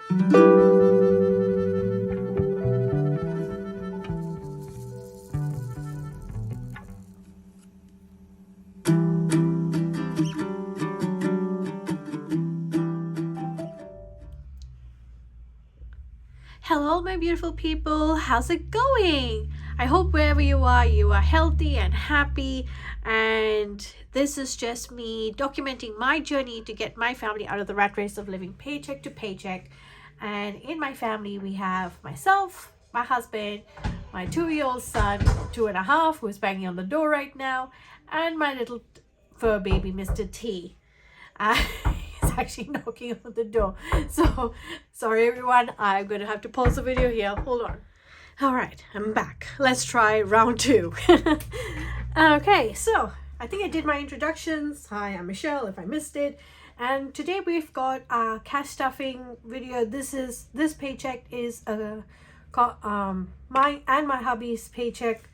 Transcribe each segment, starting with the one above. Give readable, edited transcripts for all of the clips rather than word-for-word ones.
Hello, my beautiful people. How's it going? I hope wherever you are healthy and happy. And this is just me documenting my journey to get my family out of the rat race of living paycheck to paycheck. And in my family, we have myself, my husband, my 2-year-old son, 2.5, who's banging on the door right now, and my little fur baby, Mr. T. He's actually knocking on the door. So sorry everyone, I'm gonna have to pause the video here. Hold on. All right, I'm back. Let's try round 2. Okay, so I think I did my introductions. Hi, I'm Michelle if I missed it. And today we've got a cash stuffing video. This paycheck is my and my hubby's paycheck,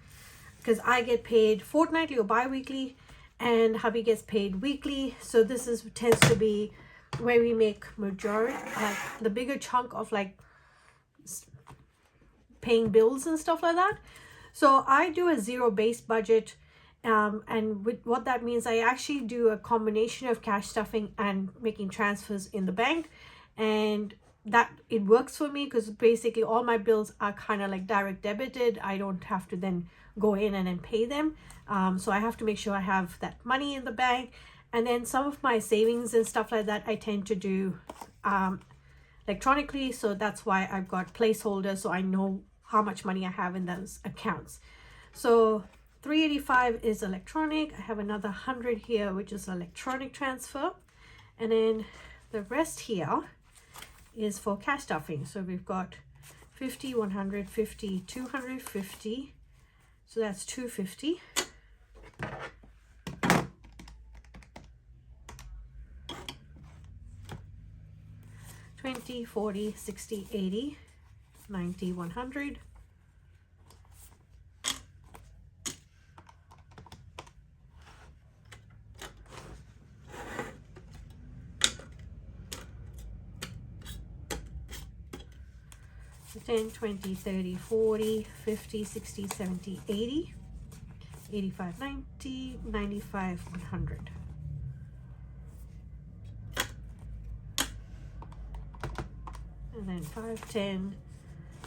because I get paid fortnightly or bi-weekly and hubby gets paid weekly. So this tends to be where we make majority, like the bigger chunk of like paying bills and stuff like that. So I do a zero-based budget, and with what that means, I actually do a combination of cash stuffing and making transfers in the bank, and that it works for me because basically all my bills are kind of like direct debited. I don't have to then go in and then pay them. So I have to make sure I have that money in the bank. And then some of my savings and stuff like that I tend to do electronically. So that's why I've got placeholders, so I know how much money I have in those accounts. So $385 is electronic. I have another 100 here, which is electronic transfer. And then the rest here is for cash stuffing. So we've got 50, 150, 250. So that's 250. $20, $40, $60, $80, $90, $100. $10, $20, $30, $40, $50, $60, $70, $80, $85, $90, $95, $100. And then 5, 10,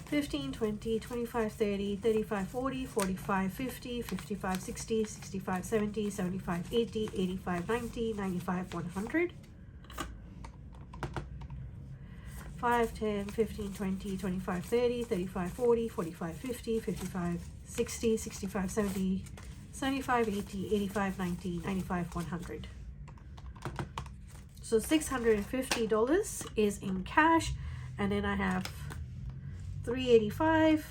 15, 20, 25, 30, 35, 40, 45, 50, 55, 60, 65, 70, 75, 80, 85, 90, 95, 100. 5, 10, 15, 20, 25, 30, 35, 40, 45, 50, 55, 60, 65, 70, 75, 80, 85, 90, 95, 100. So $650 is in cash. And then I have $385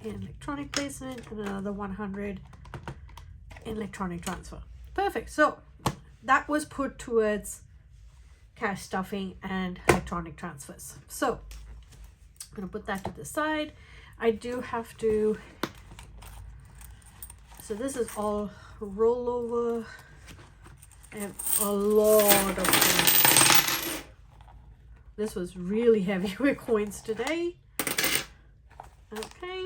in electronic placement and another $100 in electronic transfer. Perfect. So that was put towards cash stuffing and electronic transfers. So I'm going to put that to the side. I do have to, so this is all rollover. I have a lot of things. This was really heavy with coins today. Okay.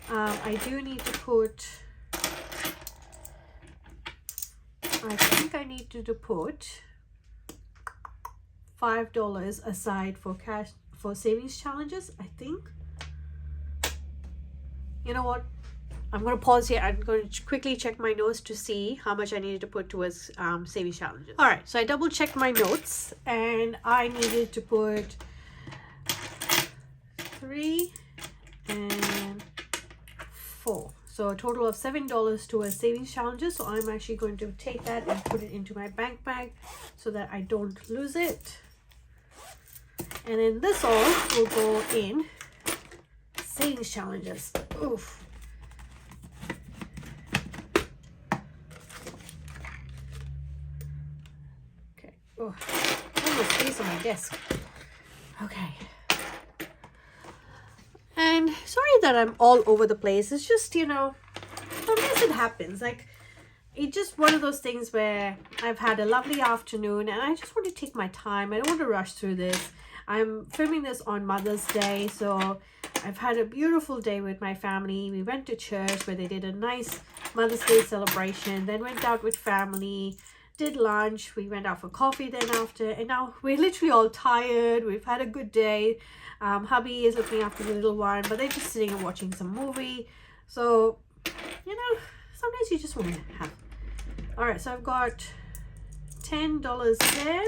I do need to put, I think I need to put $5 aside for cash, for savings challenges, I think. You know what? I'm going to pause here. I'm going to quickly check my notes to see how much I needed to put towards savings challenges. All right, so I double checked my notes and I needed to put 3 and 4. So a total of $7 towards savings challenges. So I'm actually going to take that and put it into my bank bag so that I don't lose it. And then this all will go in savings challenges. Oof. Oh, almost space on my desk. Okay. And sorry that I'm all over the place. It's just, you know, sometimes it happens. Like, it's just one of those things where I've had a lovely afternoon and I just want to take my time. I don't want to rush through this. I'm filming this on Mother's Day, so I've had a beautiful day with my family. We went to church where they did a nice Mother's Day celebration, then went out with family, did lunch, we went out for coffee then after, and now we're literally all tired. We've had a good day. Hubby is looking after the little one, but they're just sitting and watching some movie. So, you know, sometimes you just want to have. All right, so I've got $10 there.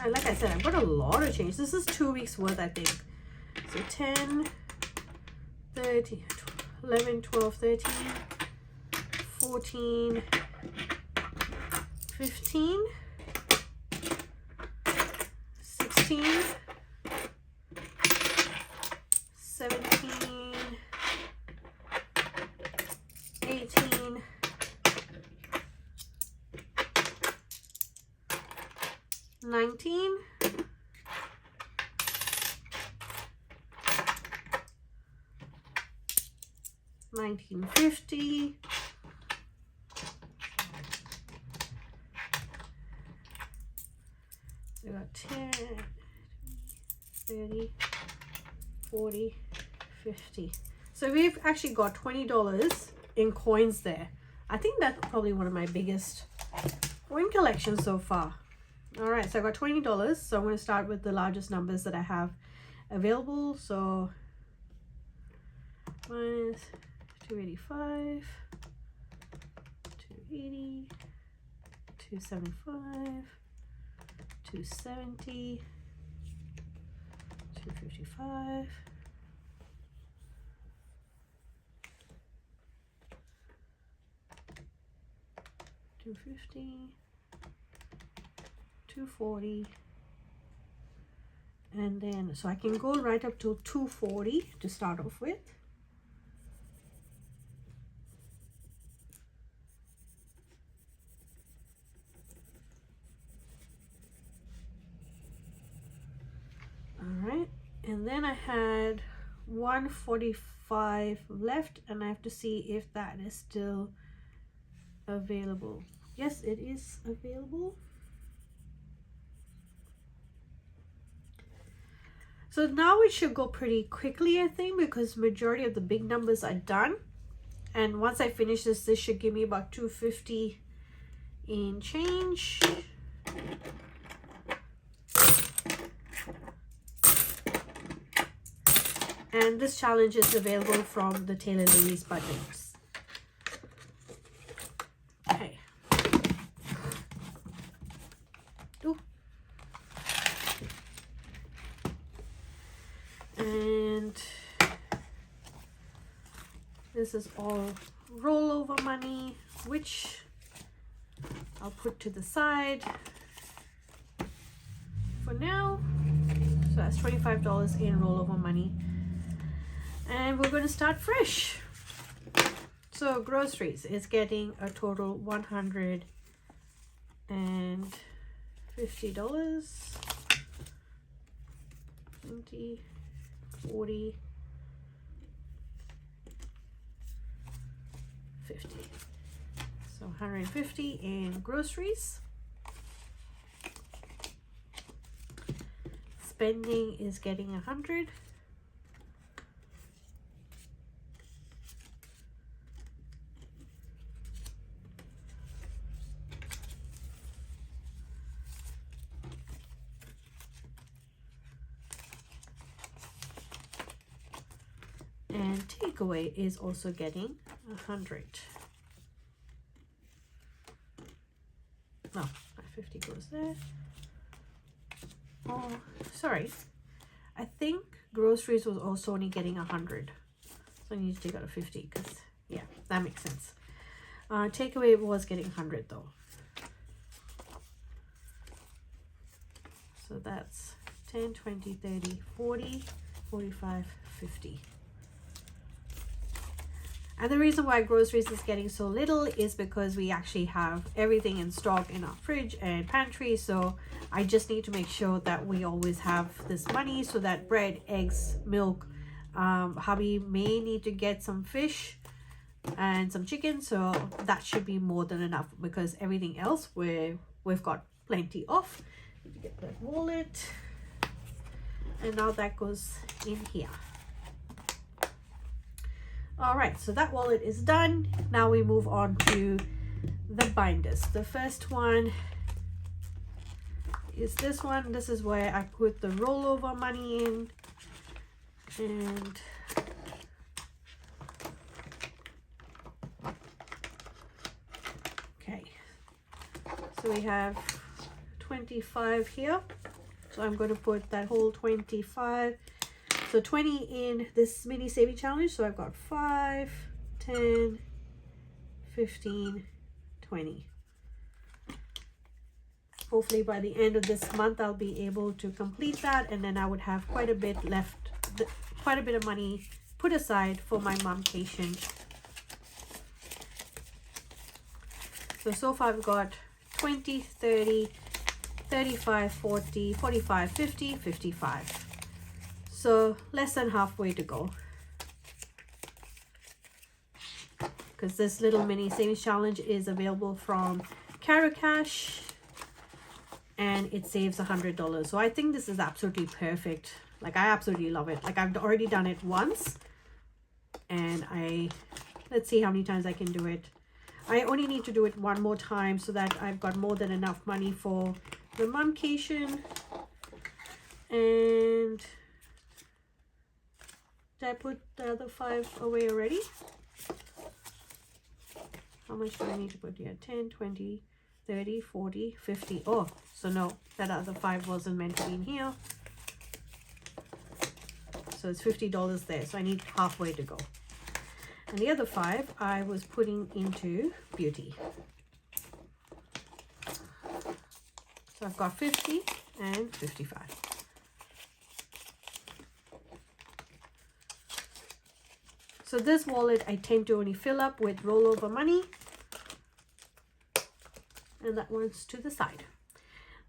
And like I said, I've got a lot of change. This is 2 weeks worth, I think. So 10, 13, 11, 12, 13, 14, 15, 16, 17, 18, 19, 1950, 10, 30, 40, 50. So we've actually got $20 in coins there. I think that's probably one of my biggest coin collections so far. All right, so I got $20. So I'm going to start with the largest numbers that I have available. So minus 285, 280, 275, 270, 255, 250, 240, and then so I can go right up to 240 to start off with. All right, and then I had 145 left, and I have to see if that is still available. Yes, it is available. So now it should go pretty quickly, I think, because majority of the big numbers are done. And once I finish this, this should give me about 250 in change. And this challenge is available from the Taylor Louise budgets. Okay. Ooh. And this is all rollover money, which I'll put to the side for now. So that's $25 in rollover money. And we're going to start fresh. So groceries is getting a total $150. 20, 40, 50. So 150 in groceries. Spending is getting 100. And takeaway is also getting 100. No, 50 goes there. Oh, sorry. I think groceries was also only getting 100. So I need to take out a 50 because, yeah, that makes sense. Takeaway was getting 100 though. So that's 10, 20, 30, 40, 45, 50. And the reason why groceries is getting so little is because we actually have everything in stock in our fridge and pantry. So I just need to make sure that we always have this money so that bread, eggs, milk, hubby may need to get some fish and some chicken, so that should be more than enough because everything else we've got plenty of. Need to get that wallet, and now that goes in here. All right, so that wallet is done. Now we move on to the binders. The first one is this one. This is where I put the rollover money in, and okay, so we have 25 here, so I'm going to put that whole 25, so 20 in this mini saving challenge. So I've got 5, 10, 15, 20. Hopefully by the end of this month I'll be able to complete that, and then I would have quite a bit left, quite a bit of money put aside for my momcation. So far I've got 20, 30, 35, 40, 45, 50, 55. So less than halfway to go, because this little mini savings challenge is available from Cash, and it saves $100. So I think this is absolutely perfect. Like, I absolutely love it. Like, I've already done it once, and let's see how many times I can do it. I only need to do it one more time so that I've got more than enough money for the momcation. And did I put the other 5 away already? How much do I need to put here? 10, 20, 30, 40, 50. Oh, so no, that other 5 wasn't meant to be in here. So it's $50 there. So I need halfway to go. And the other 5 I was putting into beauty. So I've got 50 and 55. So this wallet I tend to only fill up with rollover money. And that one's to the side.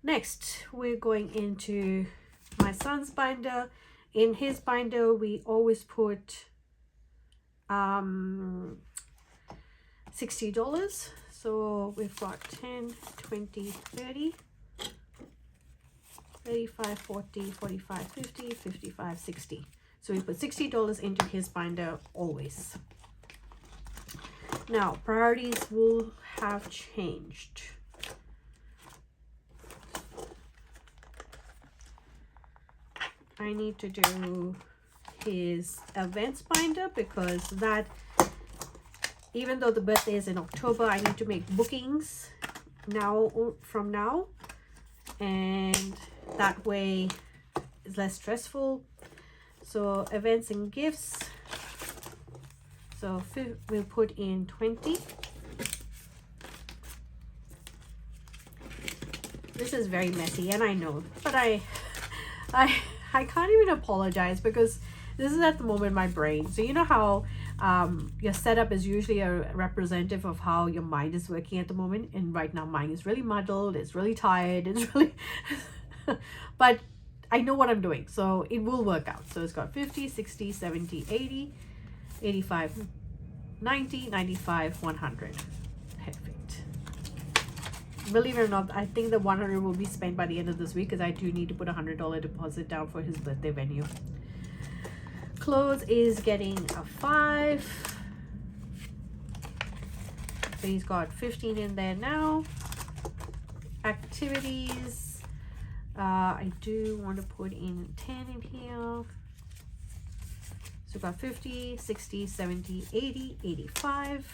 Next, we're going into my son's binder. In his binder, we always put $60. So we've got 10, 20, 30, 35, 40, 45, 50, 55, 60. So we put $60 into his binder always. Now, priorities will have changed. I need to do his events binder, because that, even though the birthday is in October, I need to make bookings from now, and that way it's less stressful. So events and gifts, so we'll put in 20. This is very messy, and I know, but I can't even apologize, because this is at the moment my brain. So you know how your setup is usually a representative of how your mind is working at the moment, and right now mine is really muddled, it's really tired, it's really but I know what I'm doing, so it will work out. So it's got 50, 60, 70, 80, 85, 90, 95, 100. Perfect. Believe it or not, I think the 100 will be spent by the end of this week, because I do need to put a $100 deposit down for his birthday venue. Clothes is getting a 5. So he's got 15 in there now. Activities, I do want to put in 10 in here. So we've got 50, 60, 70, 80, 85.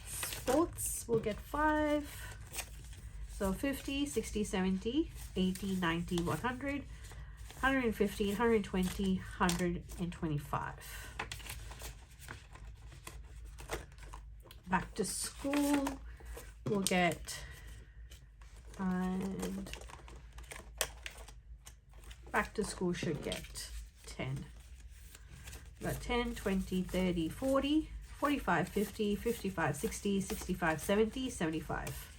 Sports will get 5. So 50, 60, 70, 80, 90, 100, 115, 120, 125. Back to school, we'll get, and back to school should get 10. We've got 10, 20, 30, 40, 45, 50, 55, 60, 65, 70, 75.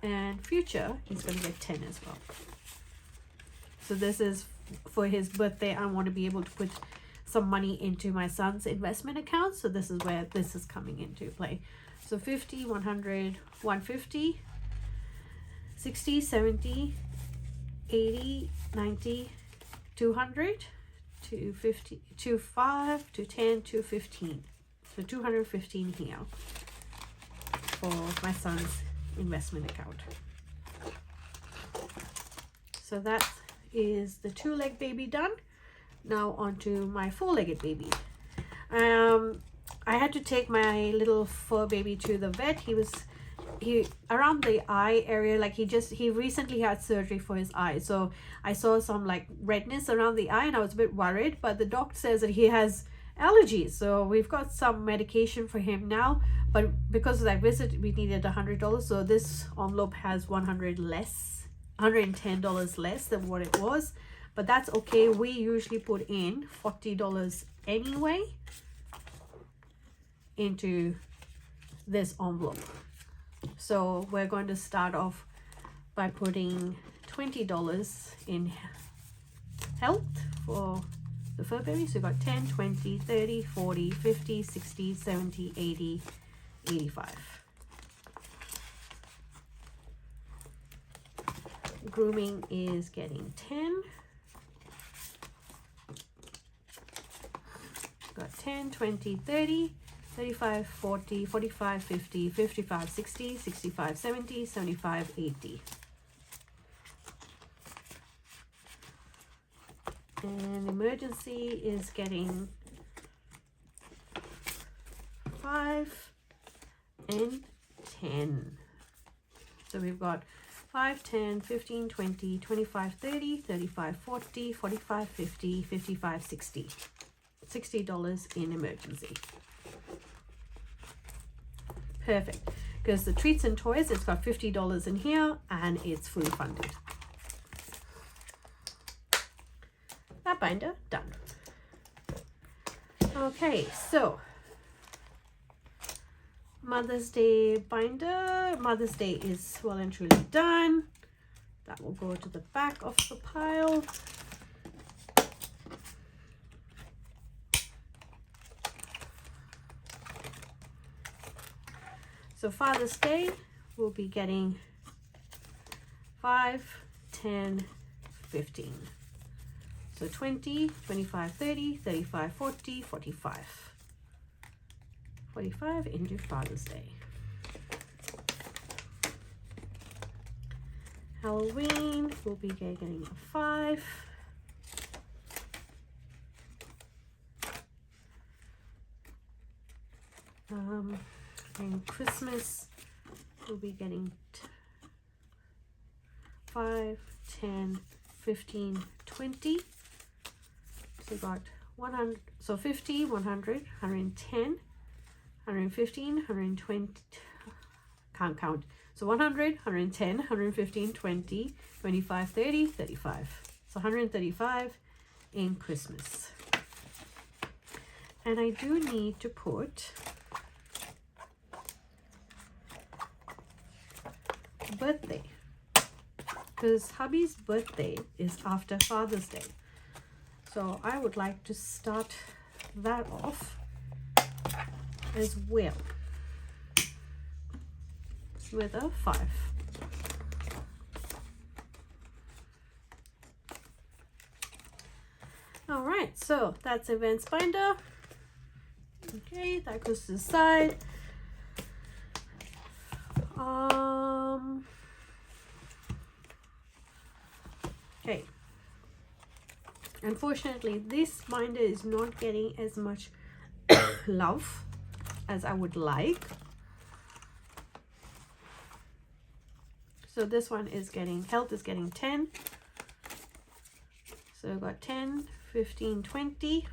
And future, he's going to get 10 as well. So this is for his birthday. I want to be able to put some money into my son's investment account. So this is where this is coming into play. So 50, 100, 150, 60, 70, 80, 90, 200, 250, 25, 210, 215. So 215 here for my son's investment account. So that is the 2-leg baby done. Now on to my 4-legged baby. I had to take my little fur baby to the vet. He around the eye area, like he recently had surgery for his eye, so I saw some like redness around the eye and I was a bit worried, but the doctor says that he has allergies, so we've got some medication for him now, but because of that visit we needed $100, so this envelope has $110 less than what it was, but that's okay. We usually put in $40 anyway into this envelope. So we're going to start off by putting $20 in health for the fur baby. So we've got 10, 20, 30, 40, 50, 60, 70, 80, 85. Grooming is getting 10. Got 10, 20, 30, 35, 40, 45, 50, 55, 60, 65, 70, 75, 80. And emergency is getting 5 and 10. So we've got 5, 10, 15, 20, 25, 30, 35, 40, 45, 50, 55, 60. $60 in emergency. Perfect, because the treats and toys, it's got $50 in here and it's fully funded. That binder done. Okay, so Mother's Day binder. Mother's Day is well and truly done. That will go to the back of the pile. So Father's Day, we'll be getting 5, 10, 15. So 20, 25, 30, 35, 40, 45. 45 into Father's Day. Halloween, we'll be getting a 5. And Christmas, we'll be getting 5, 10, 15, 20. So we got 100, so 50, 100, 110, 115, 120, can't count. So 100, 110, 115, 20, 25, 30, 35. So 135 in Christmas. And I do need to put birthday, because hubby's birthday is after Father's Day, so I would like to start that off as well with a 5. All right, so that's events binder. Okay, that goes to the side. Okay, unfortunately this binder is not getting as much love as I would like, so this one is getting, health is getting 10. So I've got 10, 15, 20.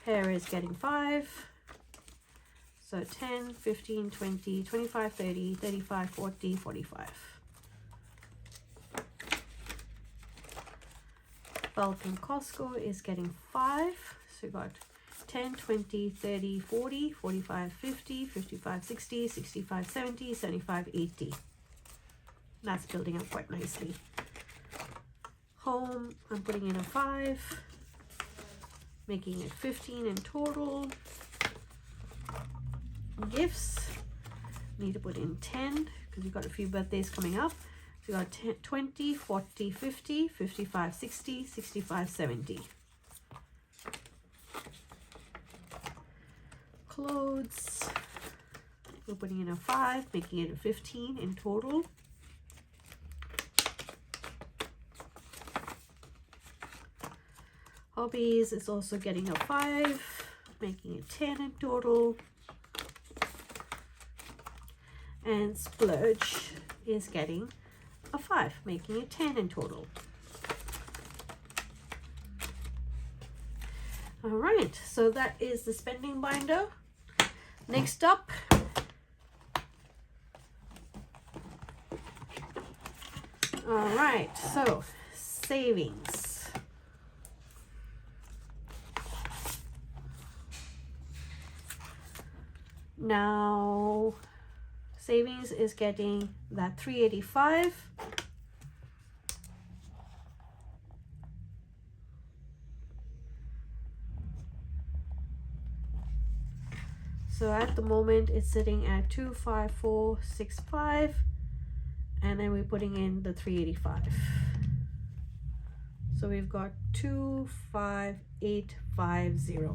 Hair is getting 5. So 10, 15, 20, 25, 30, 35, 40, 45. Bulk and Costco is getting 5. So we got 10, 20, 30, 40, 45, 50, 55, 60, 65, 70, 75, 80. That's building up quite nicely. Home, I'm putting in a 5, making it 15 in total. Gifts, need to put in 10 because you've got a few birthdays coming up. So you got 10, 20, 40, 50, 55, 60, 65, 70. Clothes, we're putting in a 5, making it a 15 in total. Hobbies is also getting a 5, making it 10 in total. And splurge is getting a 5, making it 10 in total. All right, so that is the spending binder. Next up, all right, so savings. Now, savings is getting that 385. So at the moment it's sitting at 25465, and then we're putting in the 385. So we've got 25850.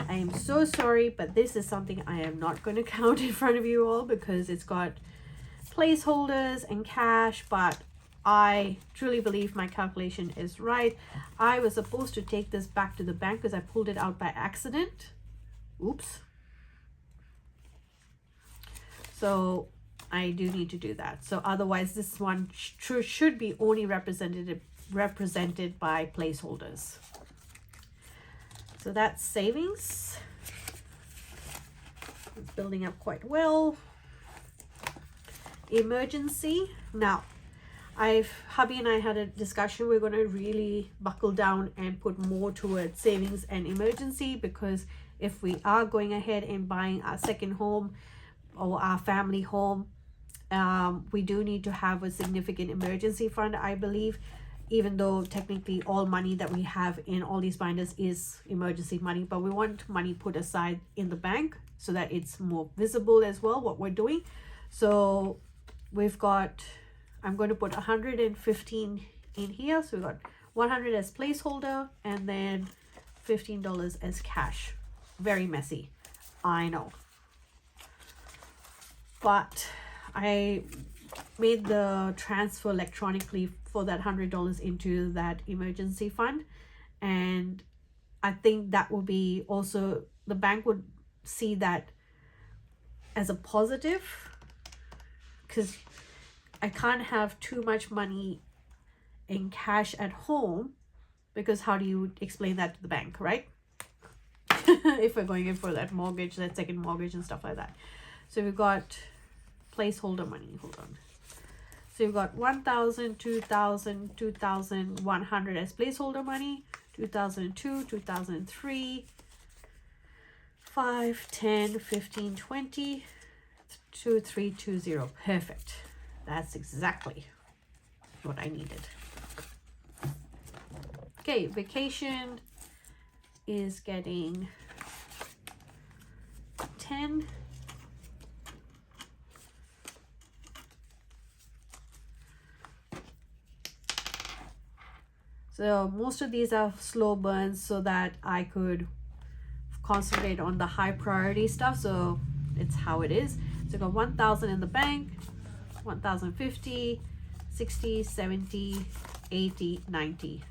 I am so sorry, but this is something I am not going to count in front of you all because it's got placeholders and cash, but I truly believe my calculation is right. I was supposed to take this back to the bank because I pulled it out by accident. Oops. So I do need to do that. So otherwise this one should be only represented by placeholders. So that's savings. It's building up quite well. Emergency. Now, hubby and I had a discussion. We're going to really buckle down and put more towards savings and emergency, because if we are going ahead and buying our second home or our family home, we do need to have a significant emergency fund, I believe, even though technically all money that we have in all these binders is emergency money, but we want money put aside in the bank so that it's more visible as well what we're doing. So we've got, I'm going to put 115 in here. So we've got 100 as placeholder and then $15 as cash. Very messy, I know, but I made the transfer electronically for that $100 into that emergency fund, and I think that will be also, the bank would see that as a positive, because I can't have too much money in cash at home, because how do you explain that to the bank, right? If we're going in for that mortgage, that second mortgage and stuff like that. So we've got placeholder money. Hold on. So you've got 1,000, 2,000, 2,100 as placeholder money, 2002, 2003, 5, 10, 15, 20, 2320. Perfect. That's exactly what I needed. Okay, vacation is getting 10. So most of these are slow burns so that I could concentrate on the high priority stuff. So it's how it is. So I got 1,000 in the bank, 1,050, 60, 70, 80, 90.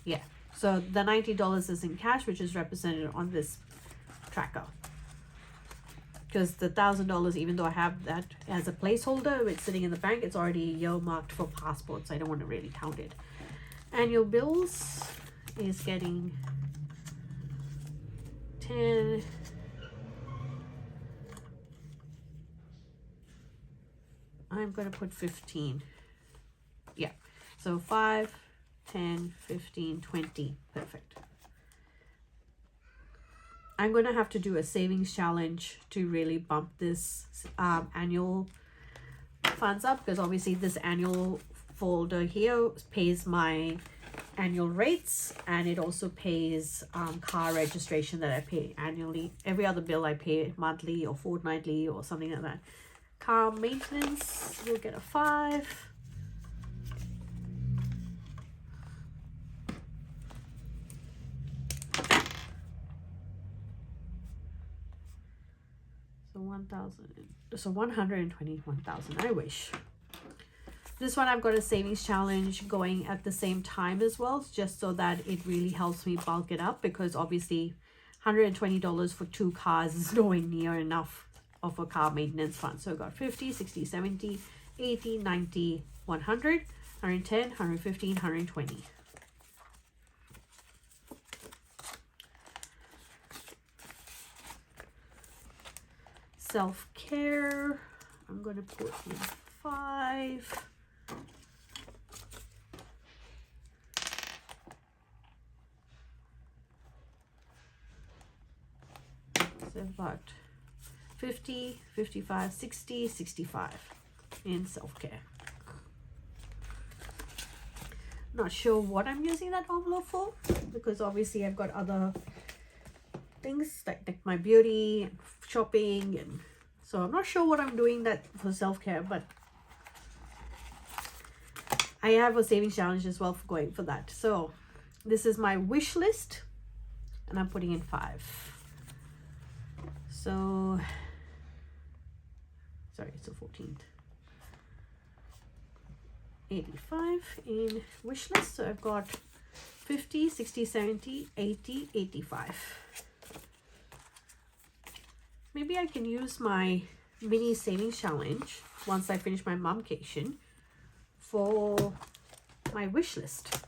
Yeah, so the $90 is in cash, which is represented on this tracker. Because the $1,000, even though I have that as a placeholder, it's sitting in the bank, it's already earmarked for passports. I don't want to really count it. Annual bills is getting 10. I'm going to put 15. Yeah, so 5, 10, 15, 20. Perfect. I'm going to have to do a savings challenge to really bump this annual funds up, because obviously this annual folder here pays my annual rates, and it also pays car registration that I pay annually. Every other bill I pay monthly or fortnightly or something like that. Car maintenance, we'll get a 5. So 1,000, so 121,000. I wish. This one I've got a savings challenge going at the same time as well, just so that it really helps me bulk it up, because obviously $120 for 2 cars is nowhere near enough of a car maintenance fund. So I got 50, 60, 70, 80, 90, 100, 110, 115, 120. Self-care, I'm going to put in 5. So I've got 50, 55, 60, 65 in self-care. Not sure what I'm using that envelope for, because obviously I've got other things like my beauty and shopping, and so I'm not sure what I'm doing that for self-care, but I have a savings challenge as well for going for that. So this is my wish list, and I'm putting in 5. So sorry, it's the 14th. 85 in wish list. So I've got 50, 60, 70, 80, 85. Maybe I can use my mini savings challenge once I finish my momcation for my wish list.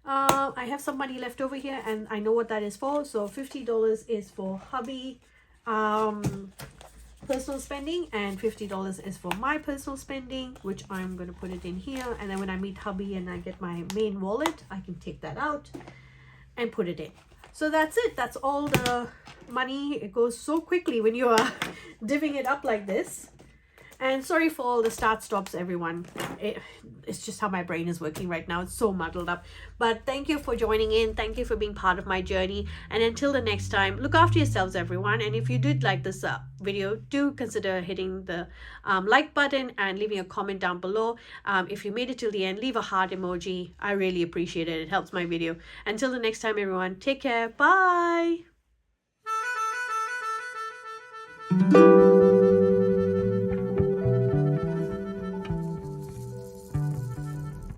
I have some money left over here, and I know what that is for. So $50 is for hubby personal spending, and $50 is for my personal spending, which I'm going to put it in here. And then when I meet hubby and I get my main wallet, I can take that out and put it in. So that's it. That's all the money. It goes so quickly when you are divvying it up like this. And sorry for all the start stops, everyone. It's just how my brain is working right now. It's so muddled up. But thank you for joining in. Thank you for being part of my journey. And until the next time, look after yourselves, everyone. And if you did like this video, do consider hitting the like button and leaving a comment down below. If you made it till the end, leave a heart emoji. I really appreciate it. It helps my video. Until the next time, everyone, take care. Bye.